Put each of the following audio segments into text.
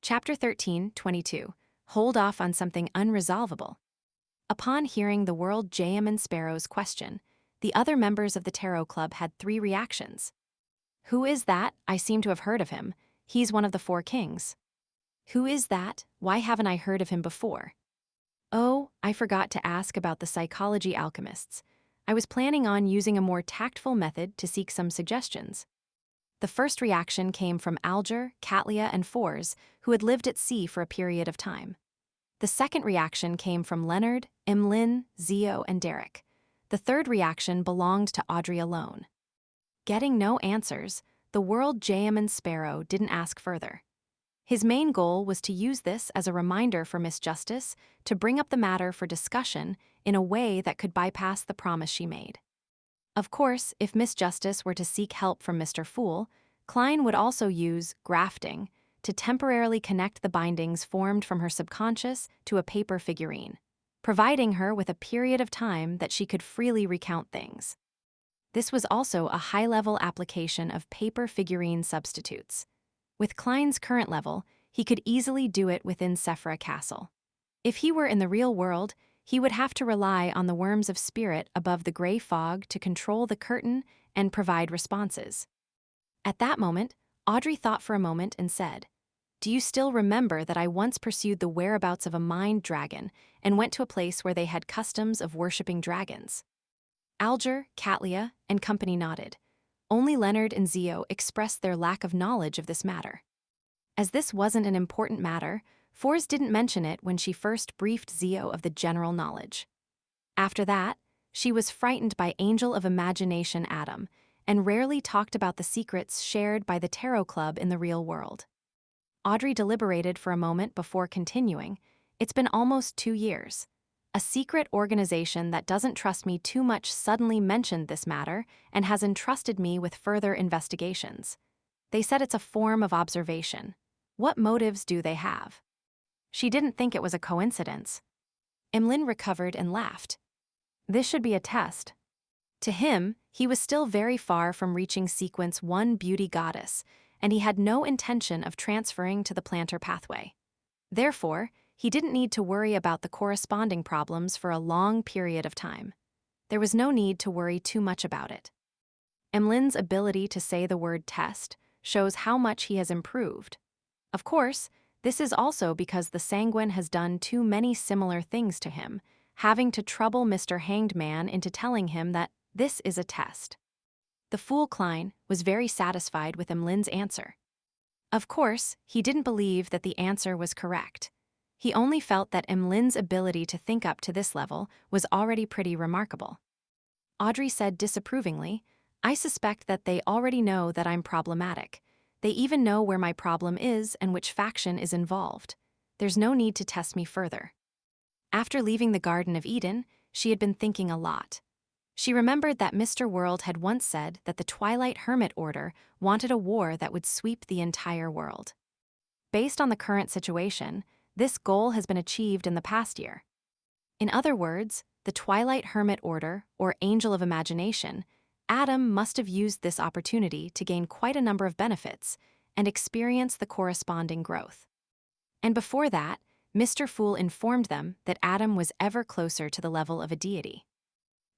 Chapter 13:22. Hold off on something unresolvable. Upon hearing the World Jam and Sparrow's question, the other members of the Tarot Club had three reactions. Who is that? I seem to have heard of him. He's one of the four kings. Who is that? Why haven't I heard of him before? Oh, I forgot to ask about the psychology alchemists. I was planning on using a more tactful method to seek some suggestions. The first reaction came from Alger, Catlia, and Fors, who had lived at sea for a period of time. The second reaction came from Leonard, Emlyn, Zio, and Derek. The third reaction belonged to Audrey alone. Getting no answers, the World Jam and Sparrow didn't ask further. His main goal was to use this as a reminder for Miss Justice to bring up the matter for discussion in a way that could bypass the promise she made. Of course, if Miss Justice were to seek help from Mr. Fool, Klein would also use grafting to temporarily connect the bindings formed from her subconscious to a paper figurine, providing her with a period of time that she could freely recount things. This was also a high-level application of paper figurine substitutes. With Klein's current level, he could easily do it within Sephra Castle. If he were in the real world, he would have to rely on the worms of spirit above the gray fog to control the curtain and provide responses. At that moment, Audrey thought for a moment and said, "Do you still remember that I once pursued the whereabouts of a mind dragon and went to a place where they had customs of worshipping dragons?" Alger, Catlia, and company nodded. Only Leonard and Zio expressed their lack of knowledge of this matter. As this wasn't an important matter, Fors didn't mention it when she first briefed Zio of the general knowledge. After that, she was frightened by Angel of Imagination Adam and rarely talked about the secrets shared by the Tarot Club in the real world. Audrey deliberated for a moment before continuing. It's been almost 2 years. A secret organization that doesn't trust me too much suddenly mentioned this matter and has entrusted me with further investigations. They said it's a form of observation. What motives do they have? She didn't think it was a coincidence. Emlyn recovered and laughed. This should be a test. To him, he was still very far from reaching Sequence 1 Beauty Goddess, and he had no intention of transferring to the planter pathway. Therefore, he didn't need to worry about the corresponding problems for a long period of time. There was no need to worry too much about it. Emlyn's ability to say the word test shows how much he has improved. Of course, this is also because the Sanguine has done too many similar things to him, having to trouble Mr. Hanged Man into telling him that this is a test. The Fool Klein was very satisfied with Emlyn's answer. Of course, he didn't believe that the answer was correct. He only felt that Emlyn's ability to think up to this level was already pretty remarkable. Audrey said disapprovingly, "I suspect that they already know that I'm problematic. They even know where my problem is and which faction is involved. There's no need to test me further." After leaving the Garden of Eden, she had been thinking a lot. She remembered that Mr. World had once said that the Twilight Hermit Order wanted a war that would sweep the entire world. Based on the current situation, this goal has been achieved in the past year. In other words, the Twilight Hermit Order, or Angel of Imagination, Adam must have used this opportunity to gain quite a number of benefits and experience the corresponding growth. And before that, Mr. Fool informed them that Adam was ever closer to the level of a deity.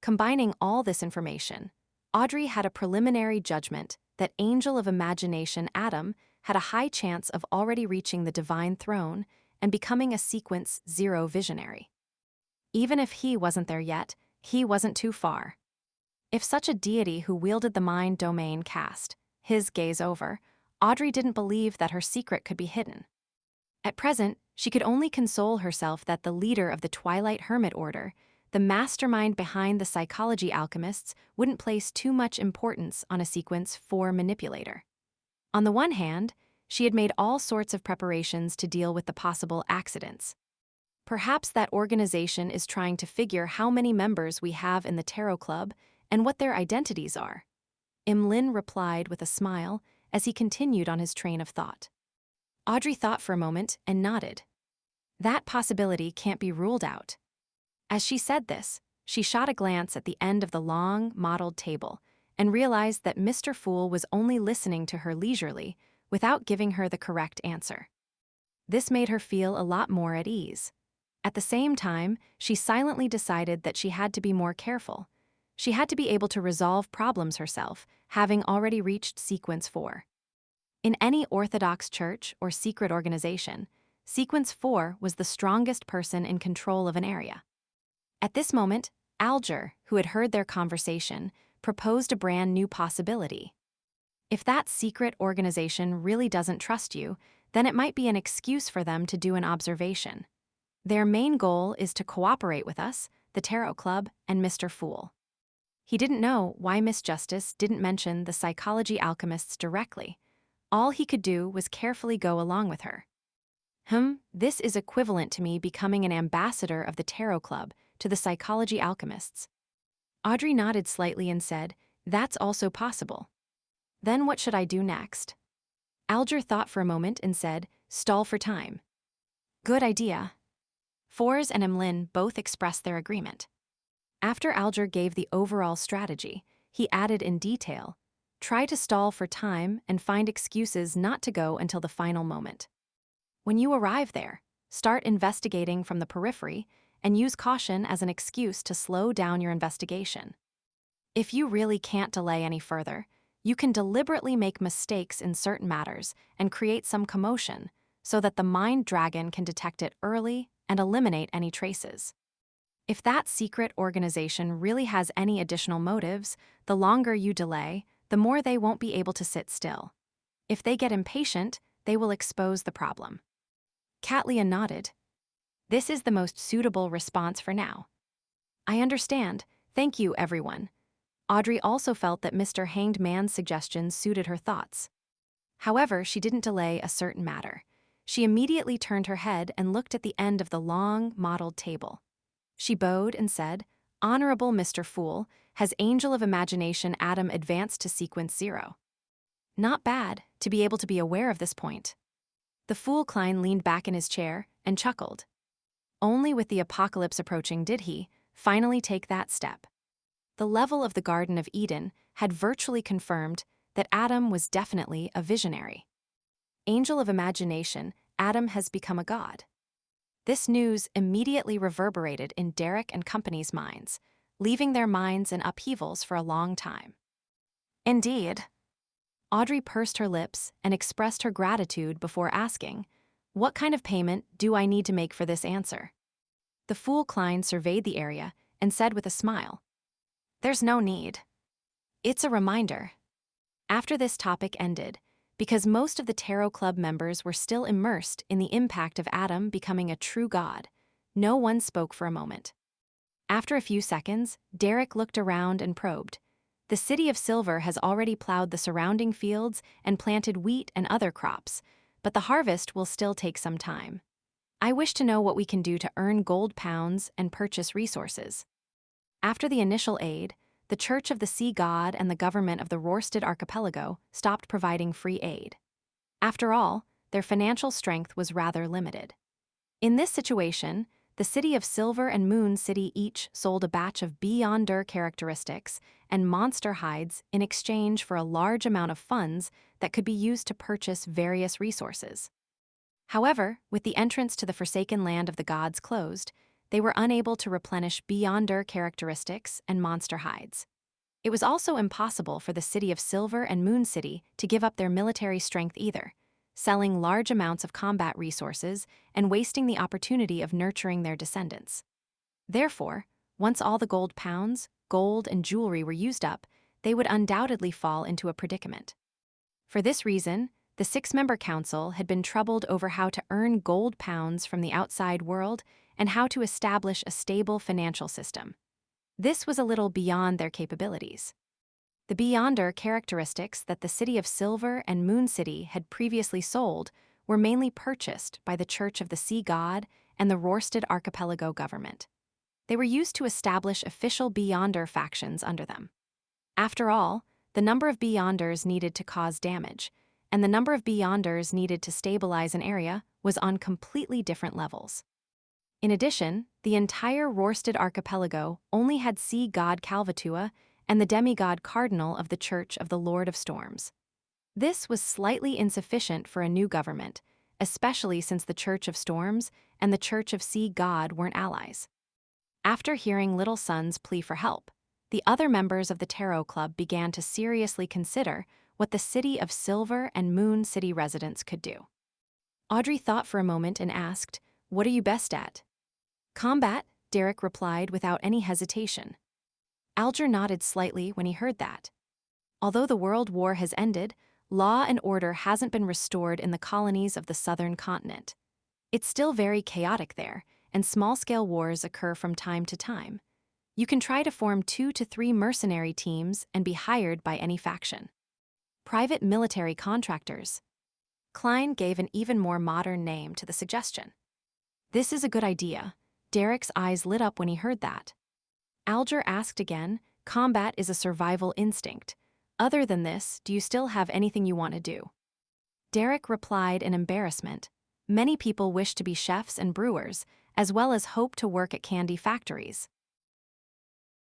Combining all this information, Audrey had a preliminary judgment that Angel of Imagination Adam had a high chance of already reaching the divine throne and becoming a Sequence 0 visionary. Even if he wasn't there yet, he wasn't too far. If such a deity who wielded the mind domain cast his gaze over, Audrey didn't believe that her secret could be hidden. At present, she could only console herself that the leader of the Twilight Hermit Order, the mastermind behind the psychology alchemists, wouldn't place too much importance on a Sequence 4 manipulator. On the one hand, she had made all sorts of preparations to deal with the possible accidents. Perhaps that organization is trying to figure how many members we have in the Tarot Club and what their identities are. Emlyn replied with a smile as he continued on his train of thought. Audrey thought for a moment and nodded. That possibility can't be ruled out. As she said this, she shot a glance at the end of the long, mottled table and realized that Mr. Fool was only listening to her leisurely without giving her the correct answer. This made her feel a lot more at ease. At the same time, she silently decided that she had to be more careful. She had to be able to resolve problems herself, having already reached Sequence 4. In any Orthodox church or secret organization, Sequence 4 was the strongest person in control of an area. At this moment, Alger, who had heard their conversation, proposed a brand new possibility. If that secret organization really doesn't trust you, then it might be an excuse for them to do an observation. Their main goal is to cooperate with us, the Tarot Club, and Mr. Fool. He didn't know why Miss Justice didn't mention the psychology alchemists directly. All he could do was carefully go along with her. This is equivalent to me becoming an ambassador of the Tarot Club to the psychology alchemists. Audrey nodded slightly and said, "That's also possible." Then what should I do next? Alger thought for a moment and said, "Stall for time." Good idea. Fours and Emlyn both expressed their agreement. After Alger gave the overall strategy, he added in detail, "Try to stall for time and find excuses not to go until the final moment. When you arrive there, start investigating from the periphery and use caution as an excuse to slow down your investigation. If you really can't delay any further, you can deliberately make mistakes in certain matters and create some commotion so that the mind dragon can detect it early and eliminate any traces. If that secret organization really has any additional motives, the longer you delay, the more they won't be able to sit still. If they get impatient, they will expose the problem." Katlia nodded. "This is the most suitable response for now." "I understand. Thank you, everyone." Audrey also felt that Mr. Hanged Man's suggestions suited her thoughts. However, she didn't delay a certain matter. She immediately turned her head and looked at the end of the long, mottled table. She bowed and said, "Honorable Mr. Fool, has Angel of Imagination Adam advanced to Sequence 0? Not bad, to be able to be aware of this point." The Fool Klein leaned back in his chair and chuckled. Only with the apocalypse approaching did he, finally take that step. The level of the Garden of Eden had virtually confirmed that Adam was definitely a visionary. Angel of Imagination, Adam has become a god. This news immediately reverberated in Derek and company's minds, leaving their minds in upheavals for a long time. Indeed. Audrey pursed her lips and expressed her gratitude before asking, "What kind of payment do I need to make for this answer?" The Fool Klein surveyed the area and said with a smile, "There's no need. It's a reminder." After this topic ended, because most of the Tarot Club members were still immersed in the impact of Adam becoming a true god, no one spoke for a moment. After a few seconds, Derek looked around and probed. The City of Silver has already plowed the surrounding fields and planted wheat and other crops, but the harvest will still take some time. I wish to know what we can do to earn gold pounds and purchase resources. After the initial aid, the Church of the Sea God and the government of the Rorstad Archipelago stopped providing free aid. After all, their financial strength was rather limited. In this situation, the City of Silver and Moon City each sold a batch of Beyonder characteristics and monster hides in exchange for a large amount of funds that could be used to purchase various resources. However, with the entrance to the Forsaken Land of the Gods closed, they were unable to replenish Beyonder characteristics and monster hides. It was also impossible for the City of Silver and Moon City to give up their military strength either, selling large amounts of combat resources and wasting the opportunity of nurturing their descendants. Therefore, once all the gold pounds, gold, and jewelry were used up, they would undoubtedly fall into a predicament. For this reason, the six-member council had been troubled over how to earn gold pounds from the outside world and how to establish a stable financial system. This was a little beyond their capabilities. The Beyonder characteristics that the City of Silver and Moon City had previously sold were mainly purchased by the Church of the Sea God and the Rorstad Archipelago government. They were used to establish official Beyonder factions under them. After all, the number of Beyonders needed to cause damage, and the number of Beyonders needed to stabilize an area was on completely different levels. In addition, the entire Rorstad Archipelago only had Sea God Calvatua and the demigod Cardinal of the Church of the Lord of Storms. This was slightly insufficient for a new government, especially since the Church of Storms and the Church of Sea God weren't allies. After hearing Little Sun's plea for help, the other members of the Tarot Club began to seriously consider what the City of Silver and Moon City residents could do. Audrey thought for a moment and asked, "What are you best at?" "Combat," Derek replied without any hesitation. Alger nodded slightly when he heard that. Although the World War has ended, law and order hasn't been restored in the colonies of the southern continent. It's still very chaotic there, and small-scale wars occur from time to time. You can try to form 2 to 3 mercenary teams and be hired by any faction. Private military contractors. Klein gave an even more modern name to the suggestion. This is a good idea. Derek's eyes lit up when he heard that. Alger asked again, "Combat is a survival instinct. Other than this, do you still have anything you want to do?" Derek replied in embarrassment. Many people wish to be chefs and brewers, as well as hope to work at candy factories.